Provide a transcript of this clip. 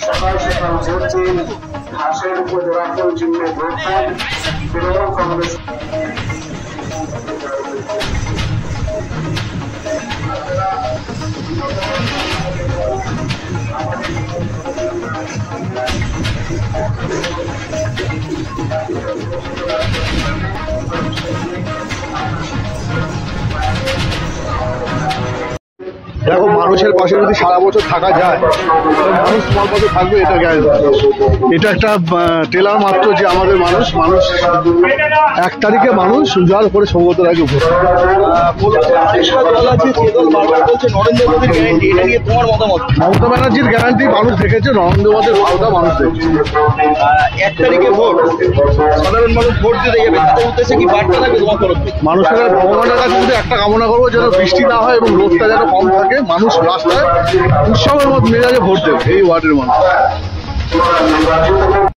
সকাল সকাল ভোট ঘাসের উপর রাখুন চিহ্নে ভোট দেন তৃণমূল কংগ্রেস। দেখো, মানুষের পাশে যদি সারা বছর থাকা যায় মানুষ তোমার পাশে থাকবে, এটা গ্যারান্টি। এটা একটা টেলার মাত্র যে আমাদের মানুষ 1 তারিখে মানুষ উজাড় করে সৌগত রায়কে ভোট। মমতা ব্যানার্জির গ্যারান্টি মানুষ দেখেছে, নরেন্দ্র মোদীর ভাওতা মানুষ দেখেছে। 1 তারিখে ভোট, সাধারণ মানুষ ভোট দিতে যাবে, তাদের উদ্দেশ্যে কি বার্তা থাকবে তোমার তরফ থেকে? মানুষের ভগবানের কাছে শুধু একটা কামনা করবো, যেন বৃষ্টি না হয় এবং রোদটা যেন কম থাকে, মানুষ রাস্তায় উৎসবের মতো মেজাজে ভোট দেবে এই ওয়ার্ডের মানুষ।